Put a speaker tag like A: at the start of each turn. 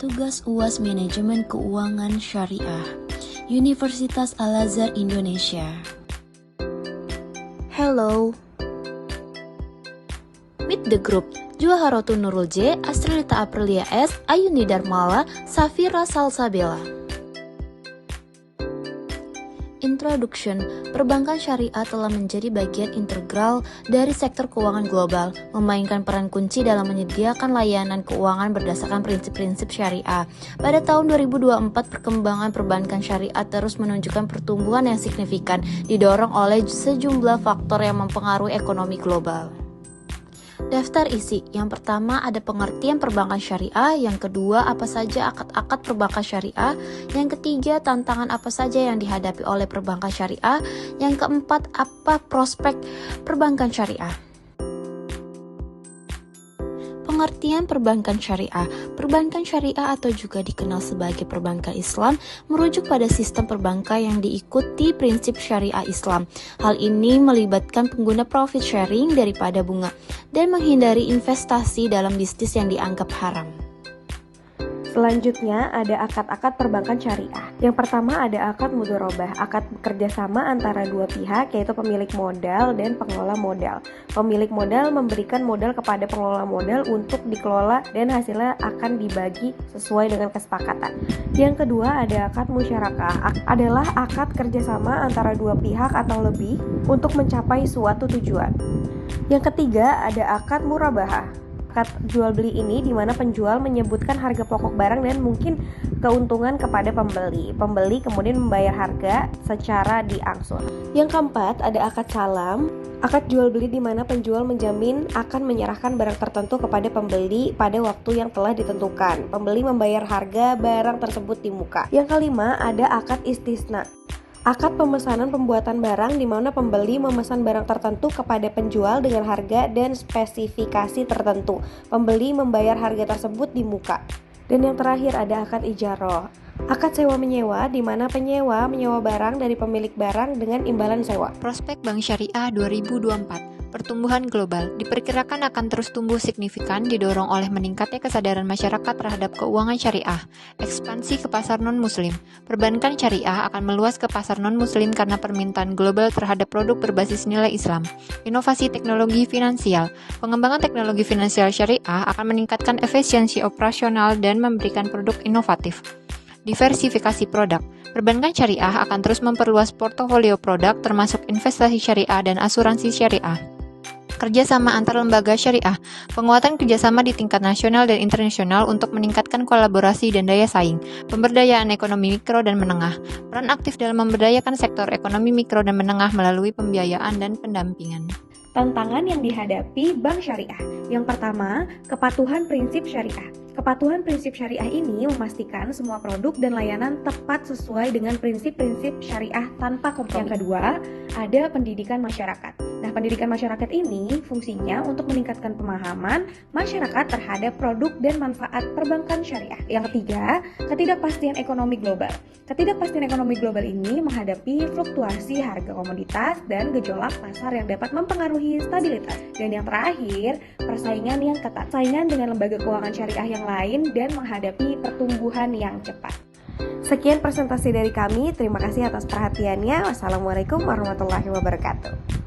A: Tugas UAS Manajemen Keuangan Syariah, Universitas Al-Azhar Indonesia. Hello. Meet the group: Juwaharatun Nurul J, Astrilita Aprilia S, Ayuni Darmala, Safira Salsabella. Introduction. Perbankan syariah telah menjadi bagian integral dari sektor keuangan global, memainkan peran kunci dalam menyediakan layanan keuangan berdasarkan prinsip-prinsip syariah. Pada tahun 2024, perkembangan perbankan syariah terus menunjukkan pertumbuhan yang signifikan, didorong oleh sejumlah faktor yang mempengaruhi ekonomi global. Daftar isi. Yang pertama ada pengertian perbankan syariah, yang kedua apa saja akad-akad perbankan syariah, yang ketiga tantangan apa saja yang dihadapi oleh perbankan syariah, yang keempat apa prospek perbankan syariah. Pengertian perbankan syariah. Perbankan syariah atau juga dikenal sebagai perbankan Islam merujuk pada sistem perbankan yang diikuti prinsip syariah Islam. Hal ini melibatkan pengguna profit sharing daripada bunga dan menghindari investasi dalam bisnis yang dianggap haram.
B: Selanjutnya ada akad-akad perbankan syariah. Yang pertama ada akad mudharabah, akad kerjasama antara dua pihak yaitu pemilik modal dan pengelola modal. Pemilik modal memberikan modal kepada pengelola modal untuk dikelola dan hasilnya akan dibagi sesuai dengan kesepakatan. Yang kedua ada akad musyarakah, adalah akad kerjasama antara dua pihak atau lebih untuk mencapai suatu tujuan. Yang ketiga ada akad murabahah. Akad jual beli ini di mana penjual menyebutkan harga pokok barang dan mungkin keuntungan kepada pembeli. Pembeli kemudian membayar harga secara diangsur. Yang keempat ada akad salam. Akad jual beli di mana penjual menjamin akan menyerahkan barang tertentu kepada pembeli pada waktu yang telah ditentukan. Pembeli membayar harga barang tersebut di muka. Yang kelima ada akad istisna. Akad pemesanan pembuatan barang di mana pembeli memesan barang tertentu kepada penjual dengan harga dan spesifikasi tertentu. Pembeli membayar harga tersebut di muka. Dan yang terakhir ada akad ijarah. Akad sewa menyewa di mana penyewa menyewa barang dari pemilik barang dengan imbalan sewa.
A: Prospek Bank Syariah 2024. Pertumbuhan global diperkirakan akan terus tumbuh signifikan didorong oleh meningkatnya kesadaran masyarakat terhadap keuangan syariah. Ekspansi ke pasar non-muslim. Perbankan syariah akan meluas ke pasar non-muslim karena permintaan global terhadap produk berbasis nilai Islam. Inovasi teknologi finansial. Pengembangan teknologi finansial syariah akan meningkatkan efisiensi operasional dan memberikan produk inovatif. Diversifikasi produk. Perbankan syariah akan terus memperluas portofolio produk termasuk investasi syariah dan asuransi syariah. Kerjasama antar lembaga syariah. Penguatan kerjasama di tingkat nasional dan internasional untuk meningkatkan kolaborasi dan daya saing. Pemberdayaan ekonomi mikro dan menengah. Peran aktif dalam memberdayakan sektor ekonomi mikro dan menengah melalui pembiayaan dan pendampingan.
B: Tantangan yang dihadapi bank syariah. Yang pertama, kepatuhan prinsip syariah. Kepatuhan prinsip syariah ini memastikan semua produk dan layanan tepat sesuai dengan prinsip-prinsip syariah tanpa kompromi. Yang kedua, ada pendidikan masyarakat. Nah, pendidikan masyarakat ini fungsinya untuk meningkatkan pemahaman masyarakat terhadap produk dan manfaat perbankan syariah. Yang ketiga, ketidakpastian ekonomi global. Ketidakpastian ekonomi global ini menghadapi fluktuasi harga komoditas dan gejolak pasar yang dapat mempengaruhi stabilitas. Dan yang terakhir, persaingan yang ketat. Saingan dengan lembaga keuangan syariah yang lain dan menghadapi pertumbuhan yang cepat. Sekian presentasi dari kami. Terima kasih atas perhatiannya. Wassalamualaikum warahmatullahi wabarakatuh.